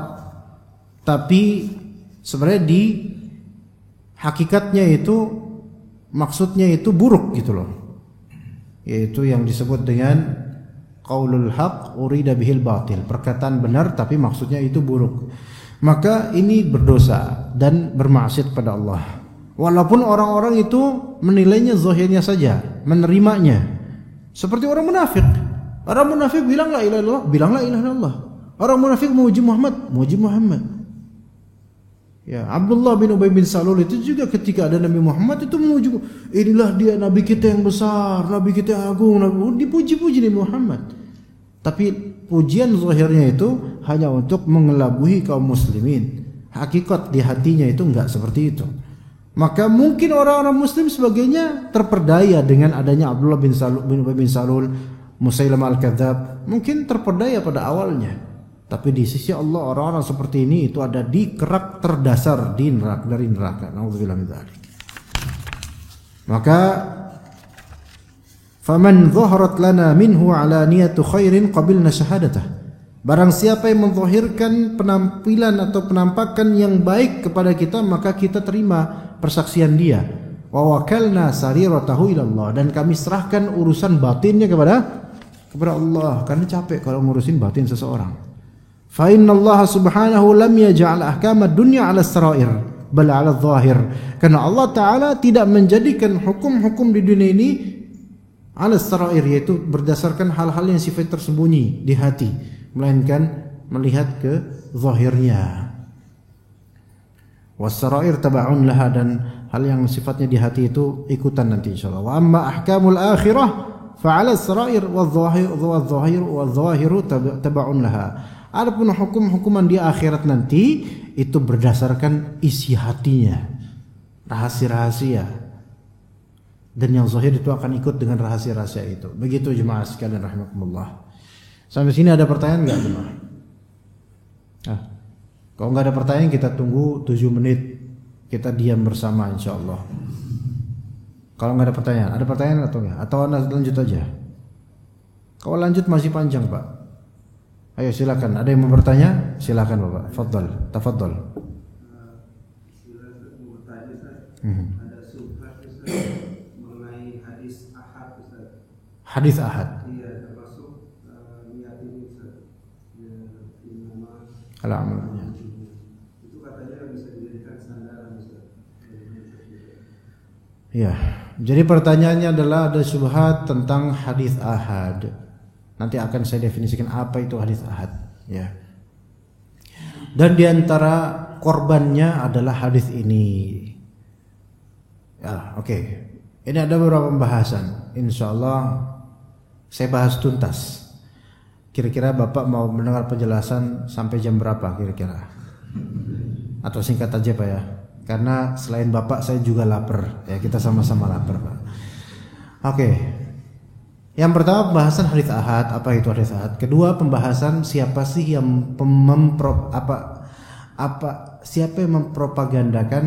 tapi sebenarnya di hakikatnya itu maksudnya itu buruk gitu loh, yaitu yang disebut dengan qaulul haq urida bihil batil, perkataan benar tapi maksudnya itu buruk, maka ini berdosa dan bermaksiat pada Allah. Walaupun orang-orang itu menilainya zahirnya saja, menerimanya, seperti orang munafik. Orang munafik bilang la ilaha illallah, bilang la ilaha illallah. Orang munafik memuji Muhammad, memuji Muhammad. Ya, Abdullah bin Ubay bin Salul itu juga ketika ada Nabi Muhammad itu memuji, inilah dia Nabi kita yang besar, Nabi kita yang agung, dipuji-puji Nabi Muhammad. Tapi pujian zahirnya itu hanya untuk mengelabui kaum muslimin. Hakikat di hatinya itu enggak seperti itu. Maka mungkin orang-orang muslim sebagainya terperdaya dengan adanya Abdullah bin Ubay bin Salul, Musailamah al-Kadzab, mungkin terperdaya pada awalnya. Tapi di sisi Allah orang-orang seperti ini itu ada di kerak terdasar di neraka, dari neraka. Nauzubillah min dzalik. Maka faman dhaharat lana minhu ala niyatu khairin qabilna syahadatah. Barang siapa yang menzahirkan penampilan atau penampakan yang baik kepada kita, maka kita terima persaksian dia. Wa wakalna sariratahu ila Allah, dan kami serahkan urusan batinnya kepada Allah, karena capek kalau ngurusin batin seseorang. Fa inna Allah subhanahu lam yaj'al ahkam ad-dunya 'ala as-sarair bal 'ala adh-dhahir. Karena Allah taala tidak menjadikan hukum-hukum di dunia ini 'ala as-sarair, yaitu berdasarkan hal-hal yang sifat tersembunyi di hati, melainkan melihat ke zahirnya. Was-sarair tab'un laha, dan hal yang sifatnya di hati itu ikutan nanti insyaallah. Wa amma ahkamul akhirah fa 'ala as-sarair wadh-dhahiru tab'un laha. Adapun hukum-hukuman di akhirat nanti itu berdasarkan isi hatinya, rahasia-rahasia, dan yang zahir itu akan ikut dengan rahasia-rahasia itu. Begitu jemaah sekalian rahimakumullah. Sampai sini ada pertanyaan enggak jemaah? Kalau enggak ada pertanyaan kita tunggu 7 menit, kita diam bersama insyaallah. Kalau enggak ada pertanyaan, ada pertanyaan atau enggak? Atau lanjut aja? Kalau lanjut masih panjang Pak. Ayo silakan, ada yang mau bertanya? Silakan Bapak. Fadhal, tafadhal. Ada subhat mengenai hadis ahad Ustaz. Hadis ahad. Iya, termasuk niat ini Ustaz. Alhamdulillah. Itu katanya bisa dijadikan sandaran Ustaz. Ya, jadi pertanyaannya adalah ada syubhat tentang hadis ahad. Nanti akan saya definisikan apa itu hadis ahad, ya. Dan diantara korbannya adalah hadis ini. Ya, oke. Ini ada beberapa pembahasan. Insyaallah saya bahas tuntas. Kira-kira Bapak mau mendengar penjelasan sampai jam berapa kira-kira? Atau singkat aja Pak ya. Karena selain Bapak saya juga lapar. Ya, kita sama-sama lapar Pak. Oke. Yang pertama pembahasan hadits ahad, apa itu hadits ahad? Kedua pembahasan siapa sih yang siapa yang mempropagandakan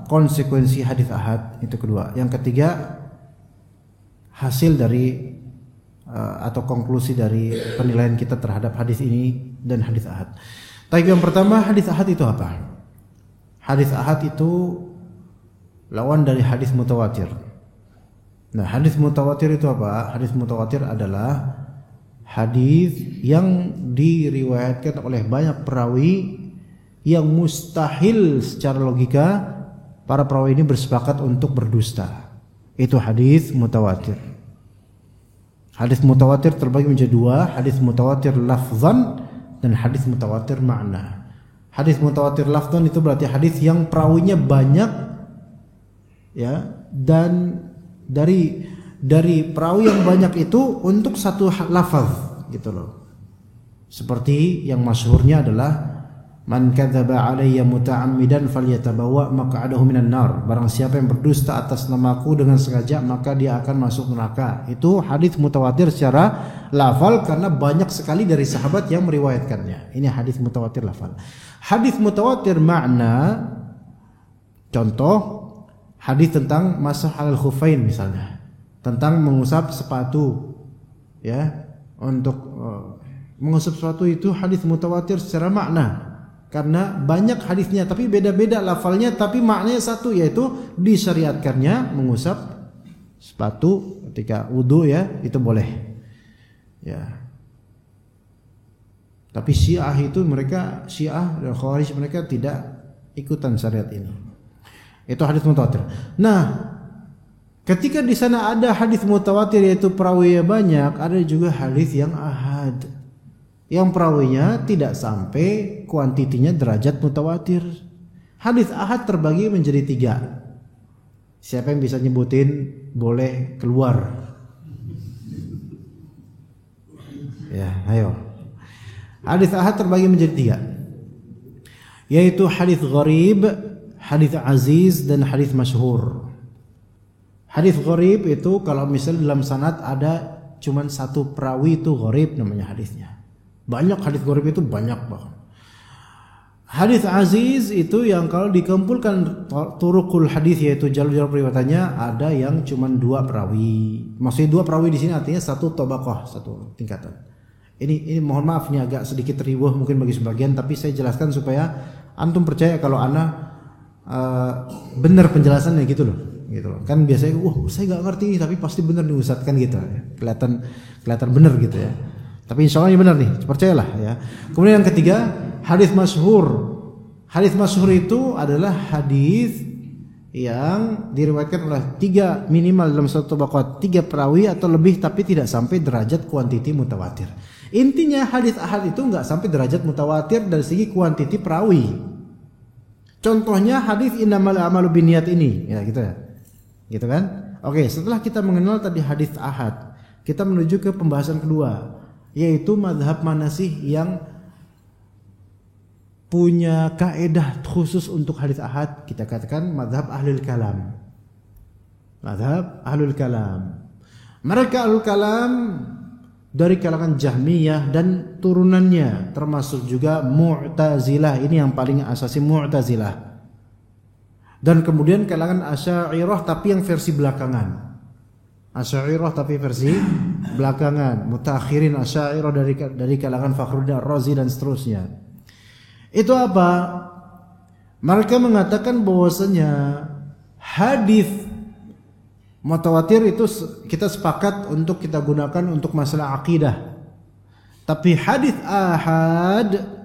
konsekuensi hadits ahad, itu kedua. Yang ketiga hasil dari atau konklusi dari penilaian kita terhadap hadis ini dan hadits ahad. Tapi yang pertama, hadits ahad itu apa? Hadits ahad itu lawan dari hadis mutawatir. Nah, hadis mutawatir itu apa? Hadis mutawatir adalah hadis yang diriwayatkan oleh banyak perawi yang mustahil secara logika para perawi ini bersepakat untuk berdusta. Itu hadis mutawatir. Hadis mutawatir terbagi menjadi dua, hadis mutawatir lafzan dan hadis mutawatir makna. Hadis mutawatir lafzan itu berarti hadis yang perawinya banyak, ya, dan dari perawi yang banyak itu untuk satu lafaz gitu loh. Seperti yang masyhurnya adalah man kadzaba alayya muta'ammidan falyatabawa maq'adahu minan nar. Barang siapa yang berdusta atas namaku dengan sengaja maka dia akan masuk neraka. Itu hadis mutawatir secara lafal karena banyak sekali dari sahabat yang meriwayatkannya. Ini hadis mutawatir lafal. Hadis mutawatir makna, contoh hadis tentang masah alal khuffain misalnya, tentang mengusap sepatu, ya, untuk mengusap sepatu itu hadis mutawatir secara makna. Karena banyak hadisnya tapi beda-beda lafalnya tapi maknanya satu, yaitu disyariatkannya mengusap sepatu ketika wudu, ya, itu boleh. Ya. Tapi Syiah itu Syiah dan Khawarij mereka tidak ikutan syariat ini. Itu hadis mutawatir. Nah, ketika di sana ada hadis mutawatir yaitu perawinya banyak, ada juga hadis yang ahad, yang perawinya tidak sampai kuantitinya derajat mutawatir. Hadis ahad terbagi menjadi 3. Siapa yang bisa nyebutin boleh keluar. Ya, ayo. Hadis ahad terbagi menjadi 3, yaitu hadis gharib, hadis aziz, dan hadis masyhur. Hadis gharib itu kalau misalnya dalam sanad ada cuman satu perawi, itu gharib namanya hadisnya. Banyak hadis gharib itu banyak bahkan. Hadis aziz itu yang kalau dikumpulkan turuqul hadis, yaitu jalur-jalur periwayatannya, ada yang cuman 2 perawi. Maksudnya 2 perawi di sini artinya satu tabaqah, satu tingkatan. Ini mohon maaf nih agak sedikit riweuh mungkin bagi sebagian, tapi saya jelaskan supaya antum percaya kalau ana benar penjelasannya gitu loh. Kan biasanya saya nggak ngerti tapi pasti benar nih Ustaz, kan gitu ya. Kelihatan benar gitu ya. Tapi insya Allah ini benar nih, percayalah ya. Kemudian yang ketiga, hadis masyhur. Hadis masyhur itu adalah hadis yang diriwayatkan oleh 3 minimal dalam satu tabaqat, 3 perawi atau lebih tapi tidak sampai derajat kuantiti mutawatir. Intinya hadis ahad itu nggak sampai derajat mutawatir dari segi kuantiti perawi. Contohnya hadis innamal a'malu binniyat ini, ya gitu ya. Gitu kan? Oke, setelah kita mengenal tadi hadis ahad, kita menuju ke pembahasan kedua, yaitu mazhab mana sih yang punya kaedah khusus untuk hadis ahad? Kita katakan mazhab ahlul kalam. Mazhab ahlul kalam. Mereka ahlul kalam dari kalangan Jahmiyah dan turunannya, termasuk juga Mu'tazilah. Ini yang paling asasi, Mu'tazilah. Dan kemudian kalangan Asy'ariyah tapi yang versi belakangan. Asy'ariyah tapi versi belakangan. Mutaakhirin Asy'ariyah dari kalangan Fakhruddin Ar-Razi dan seterusnya. Itu apa? Mereka mengatakan bahwasanya hadis mutawatir itu kita sepakat untuk kita gunakan untuk masalah akidah. Tapi hadis ahad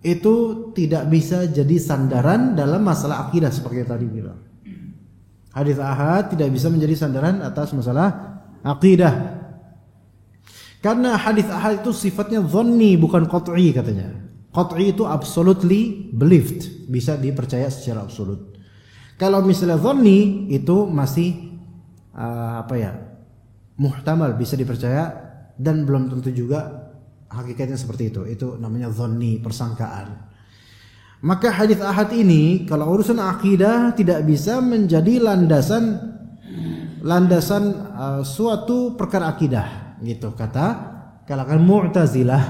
itu tidak bisa jadi sandaran dalam masalah akidah seperti tadi bilang. Hadis ahad tidak bisa menjadi sandaran atas masalah akidah. Karena hadis ahad itu sifatnya dhanni bukan qat'i katanya. Qat'i itu absolutely believed, bisa dipercaya secara absolut. Kalau misalnya dhanni itu masih muhtamal, bisa dipercaya dan belum tentu juga hakikatnya seperti itu. Itu namanya dzanni, persangkaan. Maka hadis ahad ini kalau urusan akidah tidak bisa menjadi landasan suatu perkara akidah, gitu kata kalangan Mu'tazilah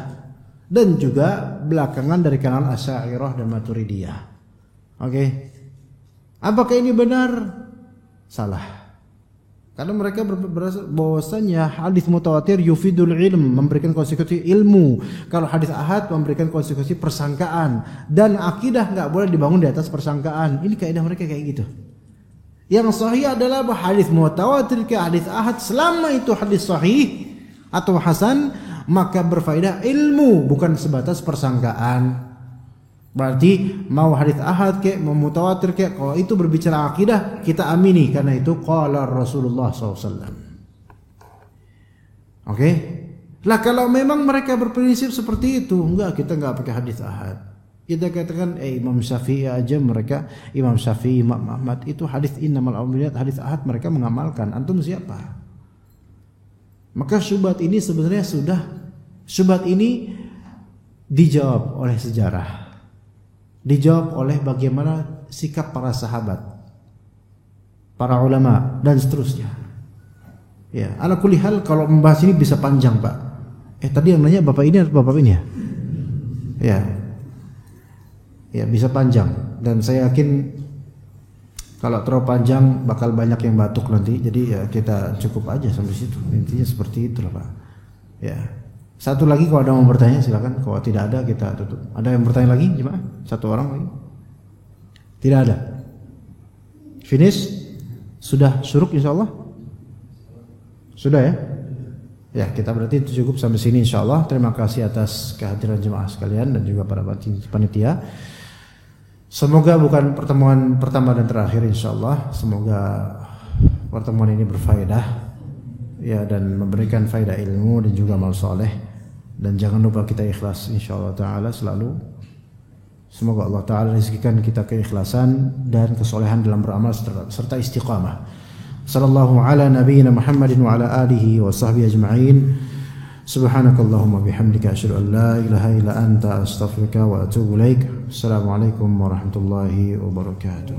dan juga belakangan dari kalangan Asy'ariyah dan Maturidiyah. Oke. Apakah ini benar? Salah. Karena mereka berasa bahwasanya hadis mutawatir yufidul ilm, memberikan konsekuensi ilmu. Kalau hadis ahad memberikan konsekuensi persangkaan, dan akidah enggak boleh dibangun di atas persangkaan. Ini kaidah mereka kayak gitu. Yang sahih adalah hadis mutawatir ke hadis ahad, selama itu hadis sahih atau hasan, maka berfaedah ilmu, bukan sebatas persangkaan. Berarti mau hadis ahad kayak mau mutawatir kayak, kalau itu berbicara akidah kita amini karena itu qala Rasulullah SAW. Oke? Lah kalau memang mereka berprinsip seperti itu, kita enggak pakai hadis ahad. Kita katakan Imam Syafi'i aja, mereka Imam Syafi'i, Imam Ahmad itu hadis innamal a'malu binniyat, hadis ahad mereka mengamalkan. Antum siapa? Maka syubhat ini sebenarnya syubhat ini dijawab oleh sejarah. Dijawab oleh bagaimana sikap para sahabat, para ulama dan seterusnya. Ya, ala kulli hal kalau membahas ini bisa panjang, Pak. Tadi yang nanya Bapak ini atau Bapak ini ya? Ya. Ya, bisa panjang dan saya yakin kalau terlalu panjang bakal banyak yang batuk nanti. Jadi ya kita cukup aja sampai situ. Intinya seperti itulah, Pak. Ya. Satu lagi kalau ada mau bertanya silakan. Kalau tidak ada kita tutup. Ada yang bertanya lagi? Gimana? Satu orang lagi? Tidak ada. Finish? Sudah syuruk insyaallah? Sudah ya? Ya, kita berarti itu cukup sampai sini insyaallah. Terima kasih atas kehadiran jemaah sekalian dan juga para panitia. Semoga bukan pertemuan pertama dan terakhir insyaallah. Semoga pertemuan ini berfaedah ya dan memberikan faedah ilmu dan juga amal soleh. Dan jangan lupa kita ikhlas insyaallah taala selalu. Semoga Allah taala rezekikan kita keikhlasan dan kesolehan dalam beramal serta istiqamah. Sallallahu ala nabiyyina Muhammadin wa ala alihi wa sahbihi ajma'in. Subhanakallahumma bihamdika asyhadu an la ilaha illa anta astaghfiruka wa atubu ilaik. Assalamualaikum warahmatullahi wabarakatuh.